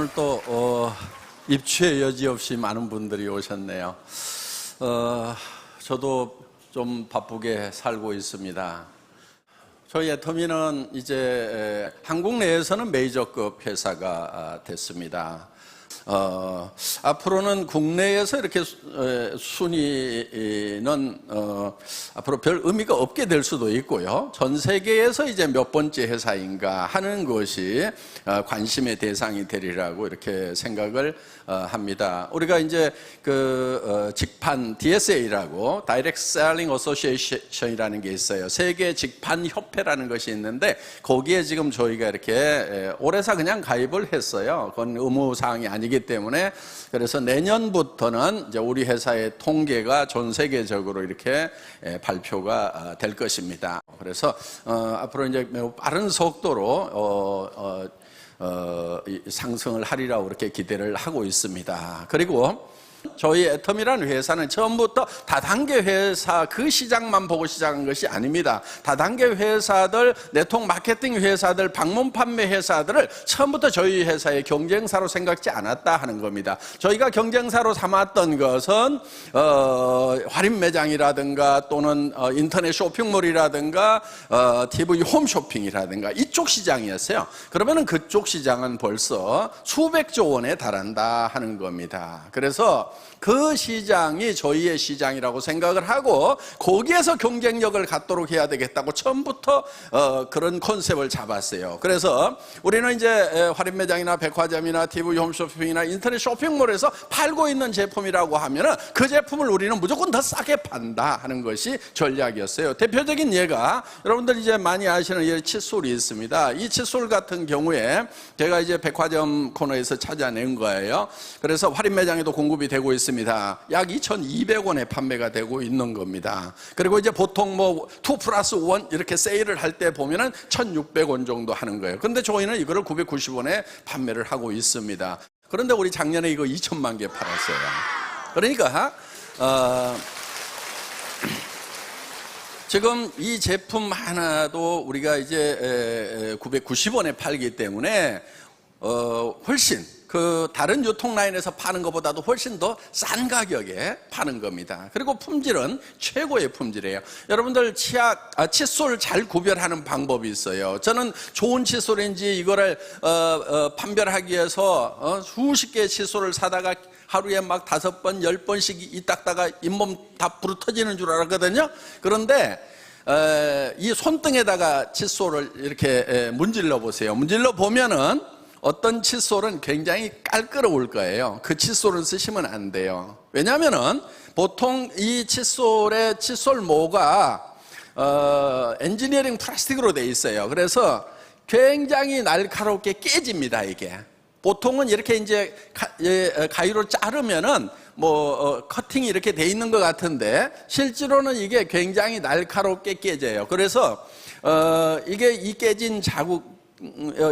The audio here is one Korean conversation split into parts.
오늘 또 입추의 여지없이 많은 분들이 오셨네요. 저도 좀 바쁘게 살고 있습니다. 저희 애터미는 이제 한국 내에서는 메이저급 회사가 됐습니다. 앞으로는 국내에서 이렇게 순위는 앞으로 별 의미가 없게 될 수도 있고요. 전 세계에서 이제 몇 번째 회사인가 하는 것이 관심의 대상이 되리라고 이렇게 생각을 합니다. 우리가 이제 그 직판 DSA라고 Direct Selling Association이라는 게 있어요. 세계 직판 협회라는 것이 있는데 거기에 지금 저희가 이렇게 올해서 그냥 가입을 했어요. 그건 의무 사항이 아니기 때문에. 그래서 내년부터는 이제 우리 회사의 통계가 전 세계적으로 이렇게 발표가 될 것입니다. 그래서 앞으로 이제 매우 빠른 속도로 상승을 하리라고 그렇게 기대를 하고 있습니다. 그리고 저희 애터미라는 회사는 처음부터 다단계 회사 그 시장만 보고 시작한 것이 아닙니다. 다단계 회사들, 네트워크 마케팅 회사들, 방문 판매 회사들을 처음부터 저희 회사의 경쟁사로 생각지 않았다 하는 겁니다. 저희가 경쟁사로 삼았던 것은 할인 매장이라든가 또는 인터넷 쇼핑몰이라든가 TV 홈쇼핑이라든가 이쪽 시장이었어요. 그러면은 그쪽 시장은 벌써 수백조 원에 달한다 하는 겁니다. 그래서 그 시장이 저희의 시장이라고 생각을 하고 거기에서 경쟁력을 갖도록 해야 되겠다고 처음부터 그런 컨셉을 잡았어요. 그래서 우리는 이제 할인 매장이나 백화점이나 TV 홈쇼핑이나 인터넷 쇼핑몰에서 팔고 있는 제품이라고 하면은 그 제품을 우리는 무조건 더 싸게 판다 하는 것이 전략이었어요. 대표적인 예가 여러분들 이제 많이 아시는 이 칫솔이 있습니다. 이 칫솔 같은 경우에 제가 이제 백화점 코너에서 찾아낸 거예요. 그래서 할인 매장에도 공급이 되고 있습니다. 약 2,200원에 판매가 되고 있는 겁니다. 그리고 이제 보통 뭐 2+1 이렇게 세일을 할 때 보면은 1,600원 정도 하는 거예요. 그런데 저희는 이거를 990원에 판매를 하고 있습니다. 그런데 우리 작년에 이거 2천만 개 팔았어요. 그러니까 지금 이 제품 하나도 우리가 이제 990원에 팔기 때문에 훨씬 그 다른 유통 라인에서 파는 것보다도 훨씬 더 싼 가격에 파는 겁니다. 그리고 품질은 최고의 품질이에요. 여러분들 칫솔 잘 구별하는 방법이 있어요. 저는 좋은 칫솔인지 이거를 판별하기 위해서 수십 개의 칫솔을 사다가 하루에 막 5번, 10번씩 이 닦다가 잇몸 다 부러터지는 줄 알았거든요. 그런데 이 손등에다가 칫솔을 이렇게 문질러 보세요. 문질러 보면은 어떤 칫솔은 굉장히 깔끔할 거예요. 그 칫솔을 쓰시면 안 돼요. 왜냐하면은 보통 이 칫솔의 칫솔모가 엔지니어링 플라스틱으로 되어 있어요. 그래서 굉장히 날카롭게 깨집니다. 이게 보통은 이렇게 이제 가위로 자르면은 커팅이 이렇게 돼 있는 것 같은데 실제로는 이게 굉장히 날카롭게 깨져요. 그래서 이게 이 깨진 자국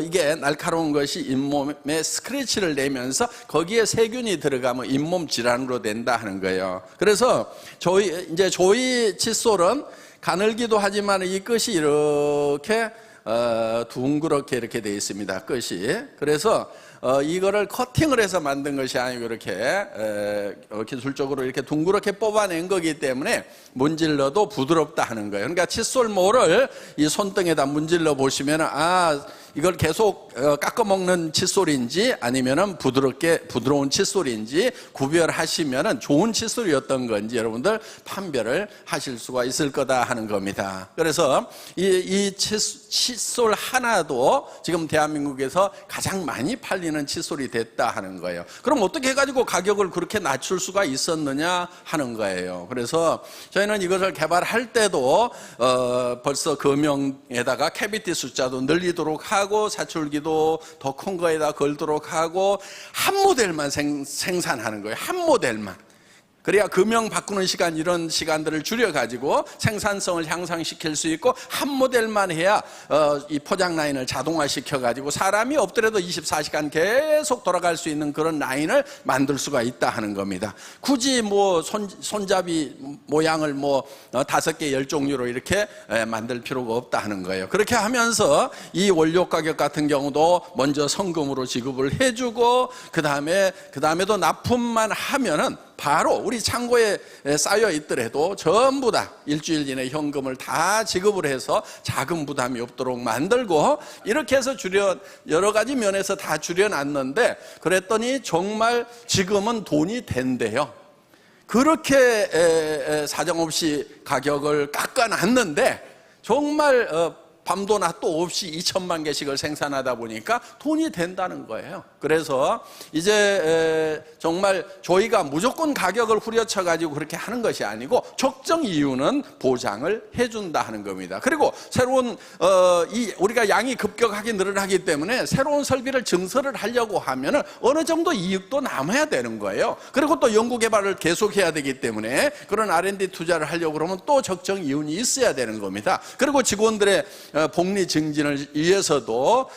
이게 날카로운 것이 잇몸에 스크래치를 내면서 거기에 세균이 들어가면 잇몸 질환으로 된다 하는 거예요. 그래서 저희 칫솔은 가늘기도 하지만 이 끝이 이렇게 둥그렇게 이렇게 되어 있습니다. 끝이. 그래서 이거를 커팅을 해서 만든 것이 아니고 이렇게 기술적으로 이렇게 둥그렇게 뽑아낸 거기 때문에 문질러도 부드럽다 하는 거예요. 그러니까 칫솔모를 이 손등에다 문질러 보시면 이걸 계속 깎아먹는 칫솔인지 아니면은 부드러운 칫솔인지 구별하시면은 좋은 칫솔이었던 건지 여러분들 판별을 하실 수가 있을 거다 하는 겁니다. 그래서 이 칫솔 하나도 지금 대한민국에서 가장 많이 팔리는 칫솔이 됐다 하는 거예요. 그럼 어떻게 해가지고 가격을 그렇게 낮출 수가 있었느냐 하는 거예요. 그래서 저희는 이것을 개발할 때도 벌써 금형에다가 캐비티 숫자도 늘리도록 하고 사출기도 더 큰 거에다 걸도록 하고 한 모델만 생산하는 거예요. 한 모델만. 그래야 금형 바꾸는 시간, 이런 시간들을 줄여가지고 생산성을 향상시킬 수 있고, 한 모델만 해야 이 포장 라인을 자동화시켜가지고 사람이 없더라도 24시간 계속 돌아갈 수 있는 그런 라인을 만들 수가 있다 하는 겁니다. 굳이 뭐 손잡이 모양을 뭐 5개 10종류로 이렇게 만들 필요가 없다 하는 거예요. 그렇게 하면서 이 원료 가격 같은 경우도 먼저 성금으로 지급을 해주고, 그 다음에도 납품만 하면은 바로 우리 창고에 쌓여 있더라도 전부 다 일주일 이내 현금을 다 지급을 해서 자금 부담이 없도록 만들고, 이렇게 해서 여러 가지 면에서 다 줄여놨는데, 그랬더니 정말 지금은 돈이 된대요. 그렇게 사정없이 가격을 깎아놨는데 정말 밤도 낮도 없이 2천만 개씩을 생산하다 보니까 돈이 된다는 거예요. 그래서 이제 정말 저희가 무조건 가격을 후려쳐 가지고 그렇게 하는 것이 아니고, 적정 이유는 보장을 해준다 하는 겁니다. 그리고 새로운 우리가 양이 급격하게 늘어나기 때문에 새로운 설비를 증설을 하려고 하면은 어느 정도 이익도 남아야 되는 거예요. 그리고 또 연구개발을 계속해야 되기 때문에 그런 R&D 투자를 하려고 그러면 또 적정 이윤이 있어야 되는 겁니다. 그리고 직원들의 복리 증진을 위해서도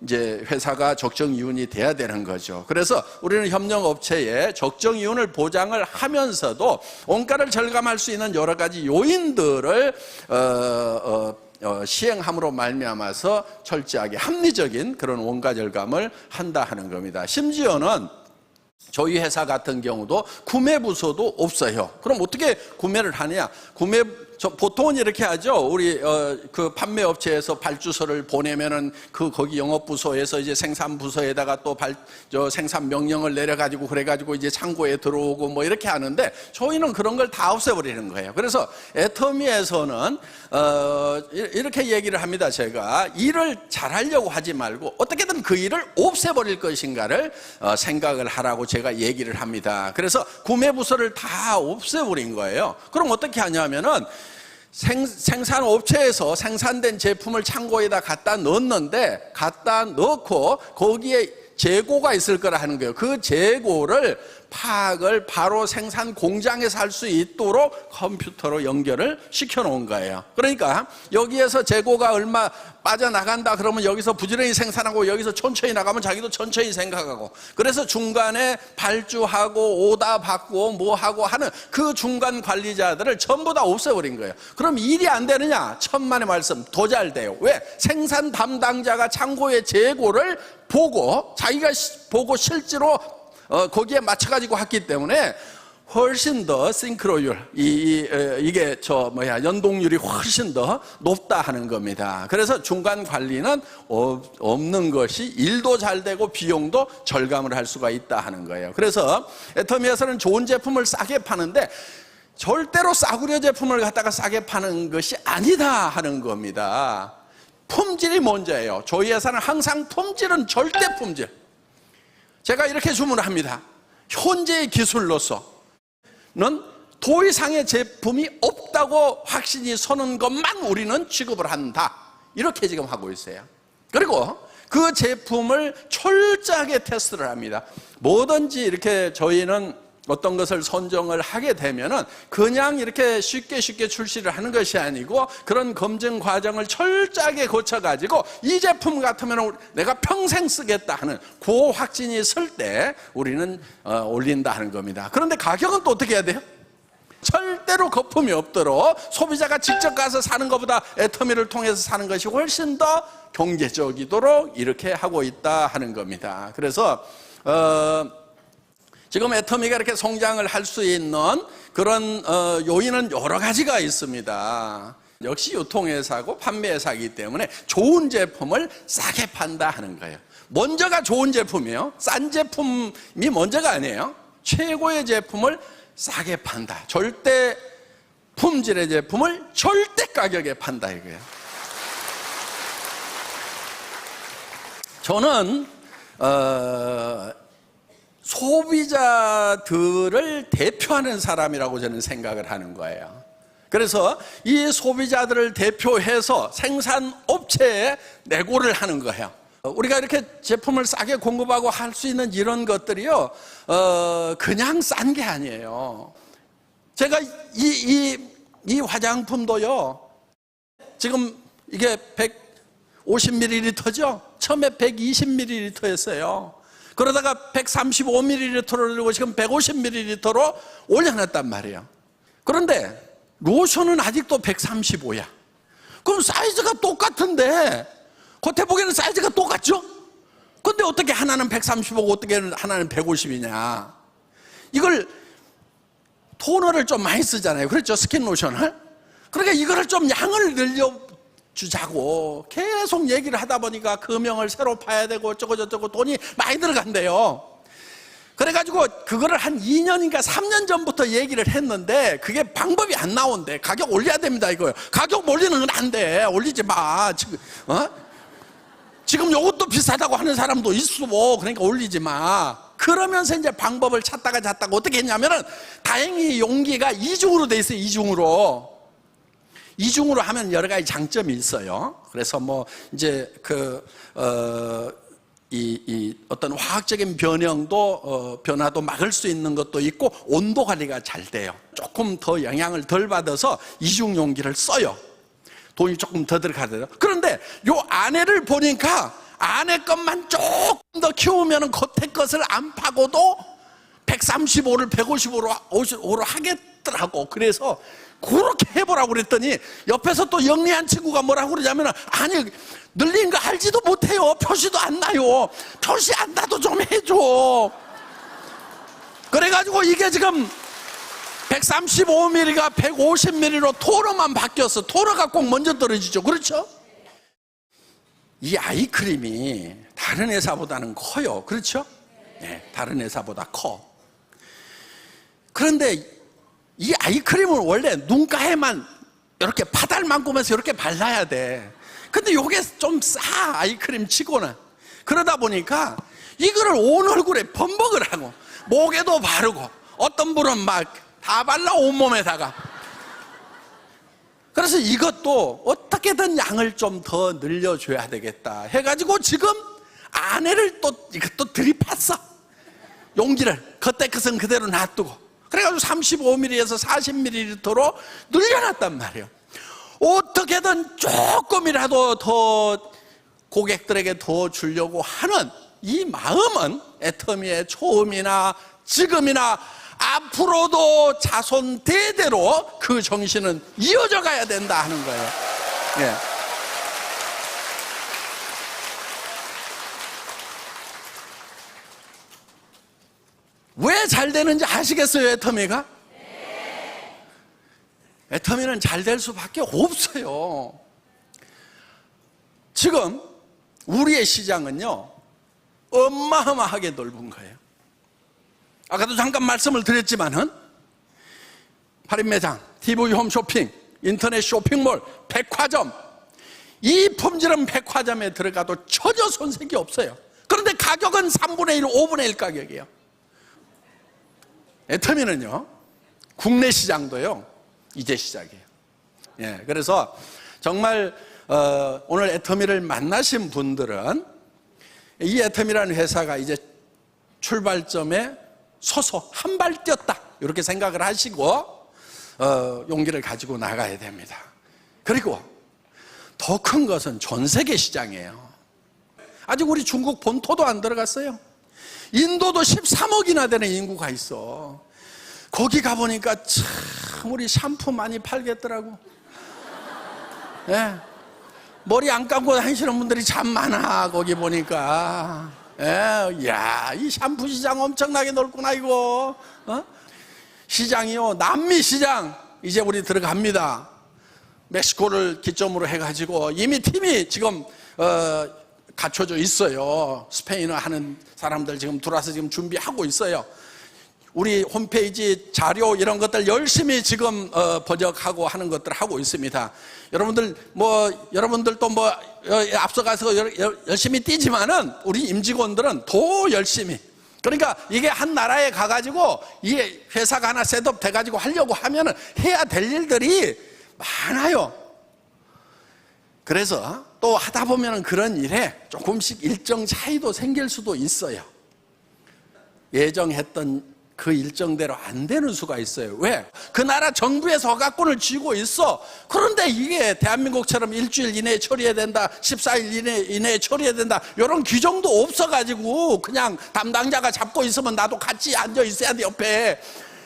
이제 회사가 적정 이윤이 돼야 되는 거죠. 그래서 우리는 협력업체에 적정 이윤을 보장을 하면서도 원가를 절감할 수 있는 여러 가지 요인들을 시행함으로 말미암아서 철저하게 합리적인 그런 원가 절감을 한다 하는 겁니다. 심지어는 저희 회사 같은 경우도 구매 부서도 없어요. 그럼 어떻게 구매를 하냐? 보통은 이렇게 하죠. 우리 그 판매 업체에서 발주서를 보내면은 거기 영업 부서에서 이제 생산 부서에다가 또 생산 명령을 내려가지고 그래가지고 이제 창고에 들어오고 뭐 이렇게 하는데, 저희는 그런 걸 다 없애버리는 거예요. 그래서 애터미에서는 이렇게 얘기를 합니다. 제가 일을 잘하려고 하지 말고 어떻게든 그 일을 없애버릴 것인가를 생각을 하라고 제가 얘기를 합니다. 그래서 구매 부서를 다 없애버린 거예요. 그럼 어떻게 하냐면은 생산업체에서 생산된 제품을 창고에다 갖다 넣었는데, 갖다 넣고 거기에 재고가 있을 거라 하는 거예요. 그 재고를 파악을 바로 생산 공장에서 할 수 있도록 컴퓨터로 연결을 시켜 놓은 거예요. 그러니까 여기에서 재고가 얼마 빠져나간다 그러면 여기서 부지런히 생산하고, 여기서 천천히 나가면 자기도 천천히 생각하고, 그래서 중간에 발주하고 오다 받고 뭐 하고 하는 그 중간 관리자들을 전부 다 없애버린 거예요. 그럼 일이 안 되느냐? 천만의 말씀, 더 잘 돼요. 왜? 생산 담당자가 창고의 재고를 보고, 자기가 보고 실제로 거기에 맞춰가지고 했기 때문에 훨씬 더 싱크로율, 이게 연동률이 훨씬 더 높다 하는 겁니다. 그래서 중간 관리는 없는 것이 일도 잘 되고 비용도 절감을 할 수가 있다 하는 거예요. 그래서 애터미에서는 좋은 제품을 싸게 파는데 절대로 싸구려 제품을 갖다가 싸게 파는 것이 아니다 하는 겁니다. 품질이 먼저예요. 저희 회사는 항상 품질은 절대 품질. 제가 이렇게 주문을 합니다. 현재의 기술로서는 더 이상의 제품이 없다고 확신이 서는 것만 우리는 취급을 한다. 이렇게 지금 하고 있어요. 그리고 그 제품을 철저하게 테스트를 합니다. 뭐든지 이렇게 저희는 어떤 것을 선정을 하게 되면은 그냥 이렇게 쉽게 출시를 하는 것이 아니고, 그런 검증 과정을 철저하게 거쳐가지고 이 제품 같으면 내가 평생 쓰겠다 하는 그 확신이 설 때 우리는 올린다 하는 겁니다. 그런데 가격은 또 어떻게 해야 돼요? 절대로 거품이 없도록 소비자가 직접 가서 사는 것보다 애터미를 통해서 사는 것이 훨씬 더 경제적이도록 이렇게 하고 있다 하는 겁니다. 그래서 지금 애터미가 이렇게 성장을 할 수 있는 그런 요인은 여러 가지가 있습니다. 역시 유통회사고 판매회사이기 때문에 좋은 제품을 싸게 판다 하는 거예요. 먼저가 좋은 제품이에요. 싼 제품이 먼저가 아니에요. 최고의 제품을 싸게 판다. 절대 품질의 제품을 절대 가격에 판다 이거예요. 저는 소비자들을 대표하는 사람이라고 저는 생각을 하는 거예요. 그래서 이 소비자들을 대표해서 생산업체에 내고를 하는 거예요. 우리가 이렇게 제품을 싸게 공급하고 할 수 있는 이런 것들이요, 그냥 싼 게 아니에요. 제가 이 화장품도요, 지금 이게 150ml죠? 처음에 120ml였어요. 그러다가 135ml로 들고 지금 150ml로 올려놨단 말이에요. 그런데 로션은 아직도 135야. 그럼 사이즈가 똑같은데, 겉에 보기에는 사이즈가 똑같죠? 근데 어떻게 하나는 135고 어떻게 하나는 150이냐. 이걸 토너를 좀 많이 쓰잖아요. 그렇죠? 스킨 로션을. 그러니까 이거를 좀 양을 늘려주자고 계속 얘기를 하다 보니까 금형을 새로 파야 되고 어쩌고저쩌고 돈이 많이 들어간대요. 그래가지고 그거를 한 2년인가 3년 전부터 얘기를 했는데 그게 방법이 안 나온대. 가격 올려야 됩니다 이거요. 가격 올리는 건 안 돼. 올리지 마. 지금 이것도 비싸다고 하는 사람도 있어. 그러니까 올리지 마. 그러면서 이제 방법을 찾다가 어떻게 했냐면은 다행히 용기가 이중으로 돼 있어요. 이중으로 하면 여러 가지 장점이 있어요. 그래서 뭐 이제 어떤 화학적인 변화도 막을 수 있는 것도 있고 온도 관리가 잘 돼요. 조금 더 영향을 덜 받아서 이중 용기를 써요. 돈이 조금 더 들어가요. 그런데 요 안에를 보니까 안에 것만 조금 더 키우면 겉에 것을 안 파고도 135를 155로 하겠더라고. 그래서 그렇게 해보라고 그랬더니 옆에서 또 영리한 친구가 뭐라고 그러냐면, 아니 늘린 거 알지도 못해요. 표시도 안 나요. 표시 안 나도 좀 해줘. 그래가지고 이게 지금 135ml가 150ml로 토너만 바뀌었어. 토너가 꼭 먼저 떨어지죠. 그렇죠? 이 아이크림이 다른 회사보다는 커요. 그렇죠? 네, 다른 회사보다 커. 그런데 이 아이크림은 원래 눈가에만 이렇게 파달만큼에서 이렇게 발라야 돼. 근데 이게 좀 싸, 아이크림 치고는. 그러다 보니까 이거를 온 얼굴에 범벅을 하고 목에도 바르고 어떤 분은 막 다 발라 온몸에다가. 그래서 이것도 어떻게든 양을 좀 더 늘려줘야 되겠다 해가지고 지금 안에를 이것도 들이팠어. 용기를 겉에 것은 그대로 놔두고 그래가지고 35ml에서 40ml로 늘려놨단 말이에요. 어떻게든 조금이라도 더 고객들에게 더 주려고 하는 이 마음은 애터미의 처음이나 지금이나 앞으로도 자손 대대로 그 정신은 이어져 가야 된다 하는 거예요. 예. 왜 잘 되는지 아시겠어요, 애터미가? 애터미는 잘 될 수밖에 없어요. 지금 우리의 시장은요, 어마어마하게 넓은 거예요. 아까도 잠깐 말씀을 드렸지만은 할인매장, TV 홈쇼핑, 인터넷 쇼핑몰, 백화점, 이 품질은 백화점에 들어가도 전혀 손색이 없어요. 그런데 가격은 3분의 1, 5분의 1 가격이에요. 애터미는요, 국내 시장도요, 이제 시작이에요. 예, 그래서 정말 오늘 애터미를 만나신 분들은 이 애터미라는 회사가 이제 출발점에 서서 한 발 뛰었다 이렇게 생각을 하시고 용기를 가지고 나가야 됩니다. 그리고 더 큰 것은 전 세계 시장이에요. 아직 우리 중국 본토도 안 들어갔어요. 인도도 13억이나 되는 인구가 있어. 거기 가보니까 참 우리 샴푸 많이 팔겠더라고. 예. 머리 안 감고 다니시는 분들이 참 많아. 거기 보니까. 예. 야, 이 샴푸 시장 엄청나게 넓구나 이거. 시장이요, 남미 시장 이제 우리 들어갑니다. 멕시코를 기점으로 해가지고 이미 팀이 지금 갖춰져 있어요. 스페인어 하는 사람들 지금 들어와서 지금 준비하고 있어요. 우리 홈페이지 자료 이런 것들 열심히 지금 번역하고 하는 것들 하고 있습니다. 여러분들도 앞서가서 열심히 뛰지만은 우리 임직원들은 더 열심히. 그러니까 이게 한 나라에 가가지고 이게 회사가 하나 셋업 돼가지고 하려고 하면은 해야 될 일들이 많아요. 그래서 또 하다 보면 그런 일에 조금씩 일정 차이도 생길 수도 있어요. 예정했던 그 일정대로 안 되는 수가 있어요. 왜? 그 나라 정부에서 허가권을 쥐고 있어. 그런데 이게 대한민국처럼 일주일 이내에 처리해야 된다, 14일 이내에 처리해야 된다, 이런 규정도 없어가지고 그냥 담당자가 잡고 있으면 나도 같이 앉아 있어야 돼, 옆에.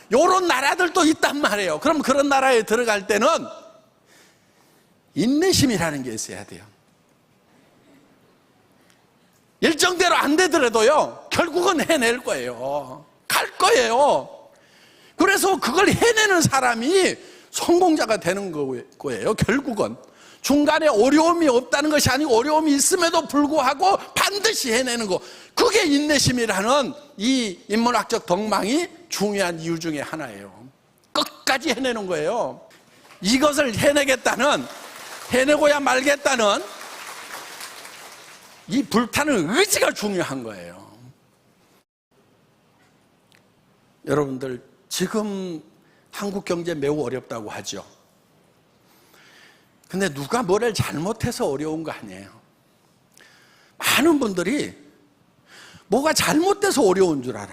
이런 나라들도 있단 말이에요. 그럼 그런 나라에 들어갈 때는 인내심이라는 게 있어야 돼요. 일정대로 안 되더라도요, 결국은 해낼 거예요. 갈 거예요. 그래서 그걸 해내는 사람이 성공자가 되는 거예요. 결국은 중간에 어려움이 없다는 것이 아니고 어려움이 있음에도 불구하고 반드시 해내는 거, 그게 인내심이라는 이 인문학적 덕망이 중요한 이유 중에 하나예요. 끝까지 해내는 거예요. 이것을 해내고야 말겠다는 이 불타는 의지가 중요한 거예요. 여러분들, 지금 한국 경제 매우 어렵다고 하죠. 근데 누가 뭐를 잘못해서 어려운 거 아니에요. 많은 분들이 뭐가 잘못돼서 어려운 줄 알아.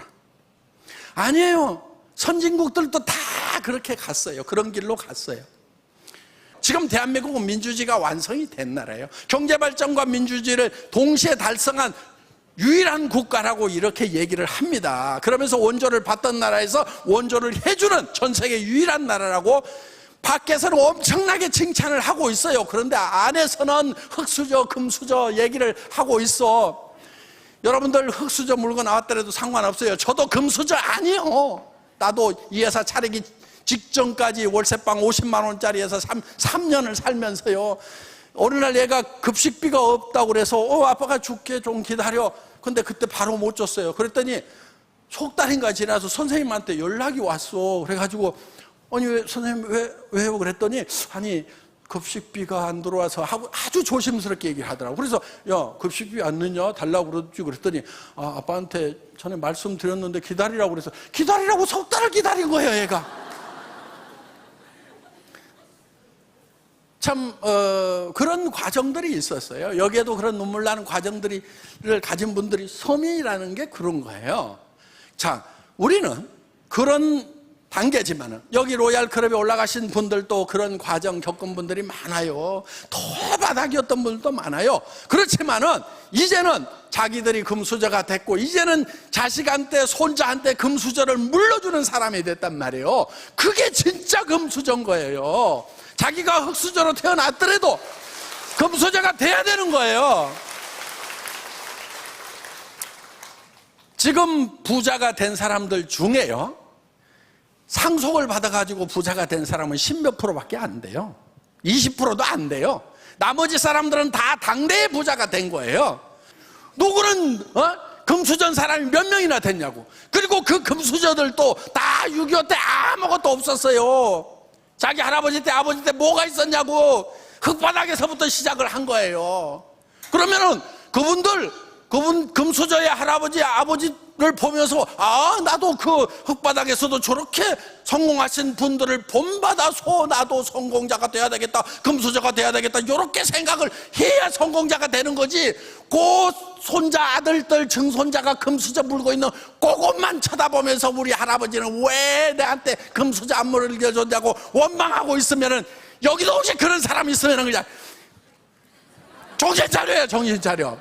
아니에요. 선진국들도 다 그렇게 갔어요. 그런 길로 갔어요. 지금 대한민국은 민주주의가 완성이 된 나라예요. 경제발전과 민주주의를 동시에 달성한 유일한 국가라고 이렇게 얘기를 합니다. 그러면서 원조를 받던 나라에서 원조를 해주는 전 세계 유일한 나라라고 밖에서는 엄청나게 칭찬을 하고 있어요. 그런데 안에서는 흙수저, 금수저 얘기를 하고 있어. 여러분들 흙수저 물고 나왔더라도 상관없어요. 저도 금수저 아니에요. 나도 이 회사 차리기 직전까지 월세방 50만 원짜리에서 3년을 살면서요, 어느 날 얘가 급식비가 없다고 그래서 아빠가 줄게, 좀 기다려. 근데 그때 바로 못 줬어요. 그랬더니 석 달인가 지나서 선생님한테 연락이 왔어. 그래가지고 아니 왜 선생님 왜요? 그랬더니 아니 급식비가 안 들어와서 하고 아주 조심스럽게 얘기를 하더라고. 그래서 야, 급식비 안 넣냐? 달라고 그러지. 그랬더니 아빠한테 전에 말씀드렸는데 기다리라고 그래서 기다리라고 석 달을 기다린 거예요, 얘가. 참 그런 과정들이 있었어요. 여기에도 그런 눈물 나는 과정들을 가진 분들이, 서민이라는 게 그런 거예요. 자, 우리는 그런 단계지만은 여기 로얄 클럽에 올라가신 분들도 그런 과정 겪은 분들이 많아요. 더 바닥이었던 분들도 많아요. 그렇지만은 이제는 자기들이 금수저가 됐고, 이제는 자식한테 손자한테 금수저를 물려주는 사람이 됐단 말이에요. 그게 진짜 금수저인 거예요. 자기가 흙수저로 태어났더라도 금수저가 돼야 되는 거예요. 지금 부자가 된 사람들 중에요, 상속을 받아가지고 부자가 된 사람은 10몇 프로밖에 안 돼요. 20%도 안 돼요. 나머지 사람들은 다 당대의 부자가 된 거예요. 누구는 금수저인 사람이 몇 명이나 됐냐고. 그리고 그 금수저들도 다 6.25 때 아무것도 없었어요. 자기 할아버지 때 아버지 때 뭐가 있었냐고. 흙바닥에서부터 시작을 한 거예요. 그러면은 그분 금수저의 할아버지 아버지를 보면서 나도 그 흙바닥에서도 저렇게 성공하신 분들을 본받아서 나도 성공자가 돼야 되겠다, 금수저가 돼야 되겠다, 이렇게 생각을 해야 성공자가 되는 거지. 그 손자 아들들 증손자가 금수저 물고 있는 그것만 쳐다보면서 우리 할아버지는 왜 내한테 금수저 안 물려줬냐고 원망하고 있으면은, 여기도 혹시 그런 사람이 있으면은 그냥 정신 차려요. 정신 차려.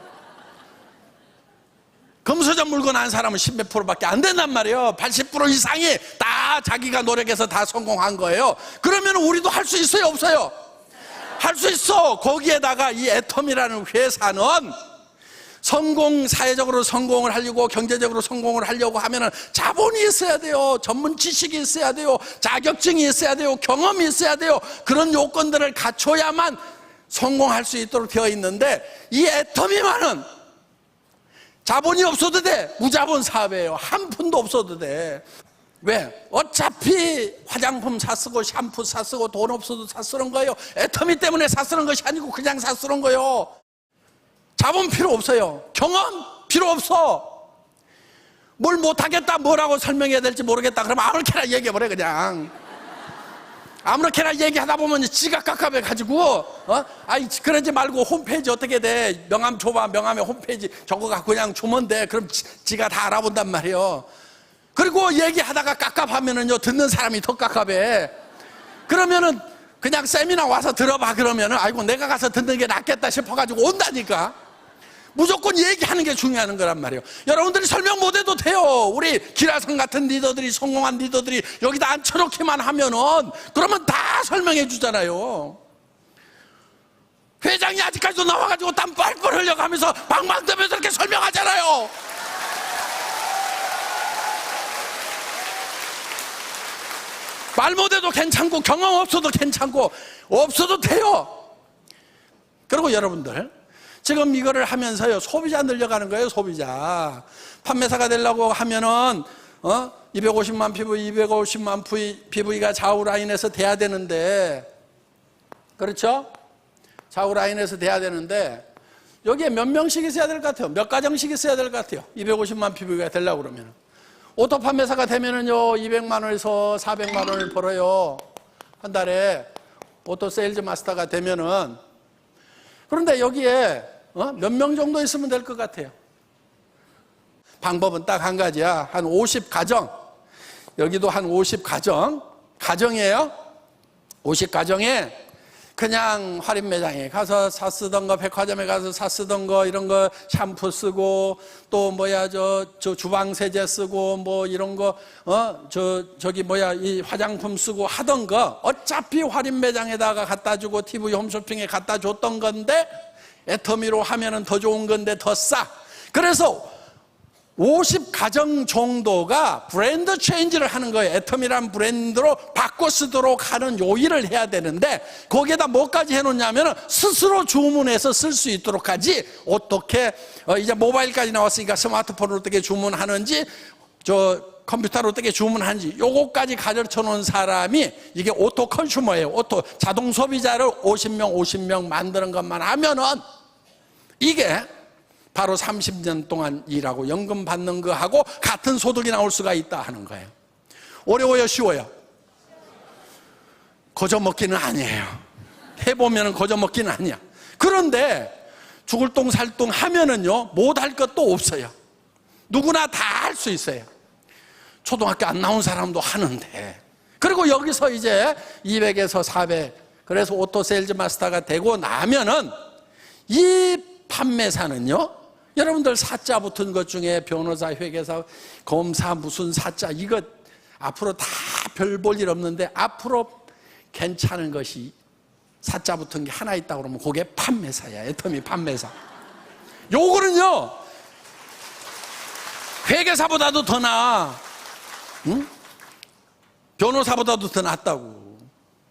금수저 물고 난 사람은 10몇 프로밖에 안 된단 말이에요. 80% 이상이 다 자기가 노력해서 다 성공한 거예요. 그러면 우리도 할 수 있어요, 없어요? 할 수 있어. 거기에다가 이 애텀이라는 회사는 사회적으로 성공을 하려고, 경제적으로 성공을 하려고 하면은 자본이 있어야 돼요. 전문 지식이 있어야 돼요. 자격증이 있어야 돼요. 경험이 있어야 돼요. 그런 요건들을 갖춰야만 성공할 수 있도록 되어 있는데, 이 애터미만은 자본이 없어도 돼. 무자본 사업이에요. 한 푼도 없어도 돼. 왜? 어차피 화장품 사쓰고 샴푸 사쓰고 돈 없어도 사쓰는 거예요. 애터미 때문에 사쓰는 것이 아니고 그냥 사쓰는 거예요. 자본 필요 없어요. 경험 필요 없어. 뭘 못하겠다, 뭐라고 설명해야 될지 모르겠다 그러면 아무렇게나 얘기해버려 그냥. 아무렇게나 얘기하다 보면 지가 깝깝해가지고, 아이, 그러지 말고 홈페이지 어떻게 돼? 명함 줘봐. 명함에 홈페이지 저거 갖고 그냥 주면 돼. 그럼 지가 다 알아본단 말이에요. 그리고 얘기하다가 깝깝하면은요, 듣는 사람이 더 깝깝해. 그러면은 그냥 세미나 와서 들어봐. 그러면은, 아이고, 내가 가서 듣는 게 낫겠다 싶어가지고 온다니까. 무조건 얘기하는 게 중요한 거란 말이에요. 여러분들이 설명 못해도 돼요. 우리 기라성 같은 리더들이, 성공한 리더들이 여기다 앉혀놓기만 하면은 그러면 다 설명해 주잖아요. 회장이 아직까지도 나와가지고 땀 뻘뻘 흘려가면서 방방 뜨면서 이렇게 설명하잖아요. 말 못해도 괜찮고 경험 없어도 괜찮고 없어도 돼요. 그리고 여러분들 지금 이거를 하면서요, 소비자 늘려가는 거예요. 소비자 판매사가 되려고 하면은 250만 PV, 250만 PV가 좌우 라인에서 돼야 되는데, 그렇죠? 좌우 라인에서 돼야 되는데 여기에 몇 명씩 있어야 될 것 같아요? 몇 가정씩 있어야 될 것 같아요? 250만 PV가 되려고 그러면 오토 판매사가 되면은요 200만 원에서 400만 원을 벌어요, 한 달에. 오토 세일즈 마스터가 되면은. 그런데 여기에 몇 명 정도 있으면 될 것 같아요? 방법은 딱 한 가지야. 한 50가정. 여기도 한 50가정. 가정이에요. 50가정에 그냥 할인 매장에 가서 사 쓰던 거, 백화점에 가서 사 쓰던 거, 이런 거 샴푸 쓰고, 또 저 주방 세제 쓰고, 뭐 이런 거, 이 화장품 쓰고 하던 거, 어차피 할인 매장에다가 갖다 주고 TV 홈쇼핑에 갖다 줬던 건데, 애터미로 하면은 더 좋은 건데 더 싸. 그래서 50가정 정도가 브랜드 체인지를 하는 거예요. 애터미란 브랜드로 바꿔 쓰도록 하는 요일을 해야 되는데, 거기에다 뭐까지 해놓냐면 스스로 주문해서 쓸 수 있도록 하지. 어떻게 이제 모바일까지 나왔으니까 스마트폰으로 어떻게 주문하는지, 컴퓨터로 어떻게 주문하는지 요거까지 가르쳐 놓은 사람이, 이게 오토 컨슈머예요. 오토 자동 소비자를 50명 만드는 것만 하면은 이게 바로 30년 동안 일하고 연금 받는 거하고 같은 소득이 나올 수가 있다 하는 거예요. 어려워요, 쉬워요? 거저먹기는 아니에요. 해보면 거저먹기는 아니야. 그런데 죽을 똥 살 똥 하면은요 못할 것도 없어요. 누구나 다 할 수 있어요. 초등학교 안 나온 사람도 하는데. 그리고 여기서 이제 200에서 400, 그래서 오토 세일즈 마스터가 되고 나면은 이 판매사는요, 여러분들 사자 붙은 것 중에 변호사, 회계사, 검사, 무슨 사자, 이거 앞으로 다 별 볼 일 없는데 앞으로 괜찮은 것이 사자 붙은 게 하나 있다고 그러면 그게 판매사야. 애터미 판매사. 요거는요 회계사보다도 더 나아. 응? 변호사보다도 더 낫다고.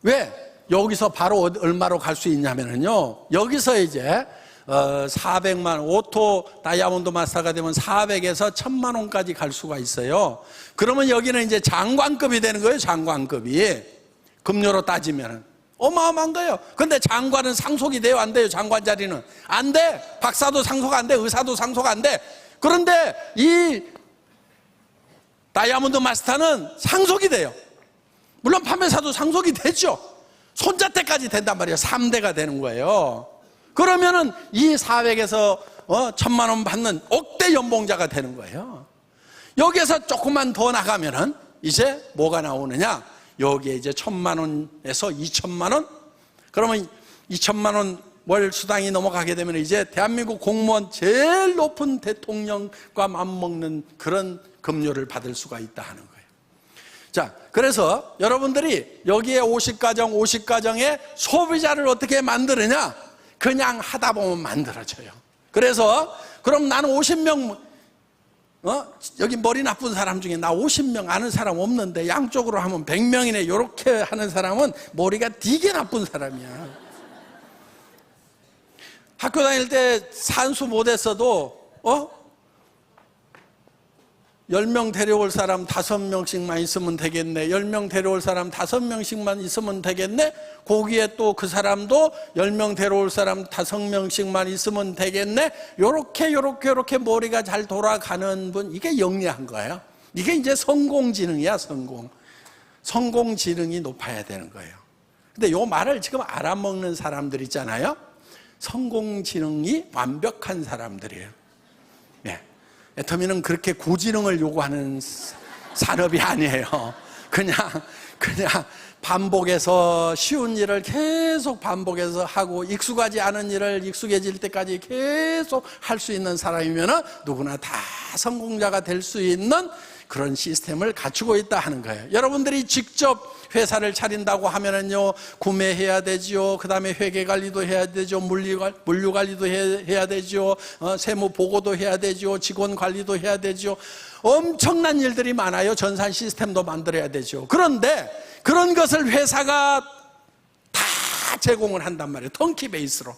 왜? 여기서 바로 얼마로 갈 수 있냐면요, 여기서 이제 400만, 오토 다이아몬드 마스터가 되면 400에서 1000만 원까지 갈 수가 있어요. 그러면 여기는 이제 장관급이 되는 거예요. 장관급이. 급료로 따지면 어마어마한 거예요. 근데 장관은 상속이 돼요, 안 돼요? 장관 자리는 안 돼. 박사도 상속 안 돼. 의사도 상속 안 돼. 그런데 이 다이아몬드 마스터는 상속이 돼요. 물론 판매사도 상속이 되죠. 손자 때까지 된단 말이에요. 3대가 되는 거예요. 그러면은 이 400에서 1000만 원 받는 억대 연봉자가 되는 거예요. 여기에서 조금만 더 나가면은 이제 뭐가 나오느냐? 여기에 이제 1000만 원에서 2000만 원? 그러면 2000만 원 월 수당이 넘어가게 되면 이제 대한민국 공무원 제일 높은 대통령과 맞먹는 그런 급료를 받을 수가 있다 하는 거예요. 자, 그래서 여러분들이 여기에 50가정에 소비자를 어떻게 만드느냐? 그냥 하다 보면 만들어져요. 그래서 그럼 나는 50명, 여기 머리 나쁜 사람 중에 나 50명 아는 사람 없는데 양쪽으로 하면 100명이네. 이렇게 하는 사람은 머리가 되게 나쁜 사람이야. 학교 다닐 때 산수 못했어도 10명 데려올 사람 5명씩만 있으면 되겠네. 10명 데려올 사람 5명씩만 있으면 되겠네. 거기에 또 그 사람도 10명 데려올 사람 5명씩만 있으면 되겠네. 요렇게 머리가 잘 돌아가는 분, 이게 영리한 거예요. 이게 이제 성공지능이야. 성공지능이 높아야 되는 거예요. 근데 요 말을 지금 알아먹는 사람들 있잖아요. 성공지능이 완벽한 사람들이에요. 네. 애터미는 그렇게 고지능을 요구하는 산업이 아니에요. 그냥 반복해서 쉬운 일을 계속 반복해서 하고 익숙하지 않은 일을 익숙해질 때까지 계속 할 수 있는 사람이면 누구나 다 성공자가 될 수 있는 그런 시스템을 갖추고 있다 하는 거예요. 여러분들이 직접 회사를 차린다고 하면은요, 구매해야 되죠. 그 다음에 회계 관리도 해야 되죠. 물류 관리도 해야 되죠. 세무 보고도 해야 되죠. 직원 관리도 해야 되죠. 엄청난 일들이 많아요. 전산 시스템도 만들어야 되죠. 그런데 그런 것을 회사가 다 제공을 한단 말이에요. 턴키 베이스로.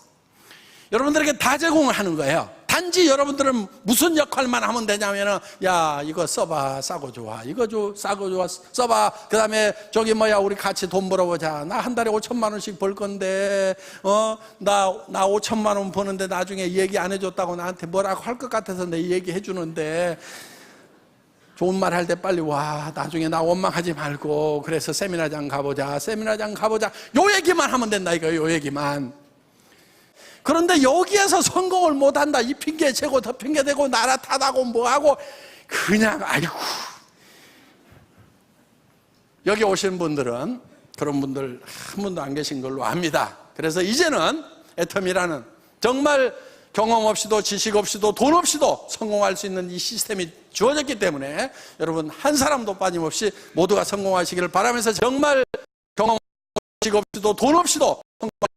여러분들에게 다 제공을 하는 거예요. 단지 여러분들은 무슨 역할만 하면 되냐면은, 야, 이거 써봐, 싸고 좋아. 이거 싸고 좋아, 써봐. 그 다음에 저기 우리 같이 돈 벌어보자. 나 한 달에 5천만 원씩 벌 건데, 나 5천만 원 버는데 나중에 얘기 안 해줬다고 나한테 뭐라고 할 것 같아서 내 얘기 해주는데, 좋은 말 할 때 빨리 와. 나중에 나 원망하지 말고. 그래서 세미나장 가보자. 요 얘기만 하면 된다, 이거예요. 요 얘기만. 그런데 여기에서 성공을 못한다. 이 핑계 재고 더 핑계대고 나라 탓하고 뭐하고 그냥 아이고. 여기 오신 분들은 그런 분들 한 분도 안 계신 걸로 압니다. 그래서 이제는 애터미라는 정말 경험 없이도 지식 없이도 돈 없이도 성공할 수 있는 이 시스템이 주어졌기 때문에 여러분 한 사람도 빠짐없이 모두가 성공하시기를 바라면서 정말 경험 없이 지식 없이도 돈 없이도 성공할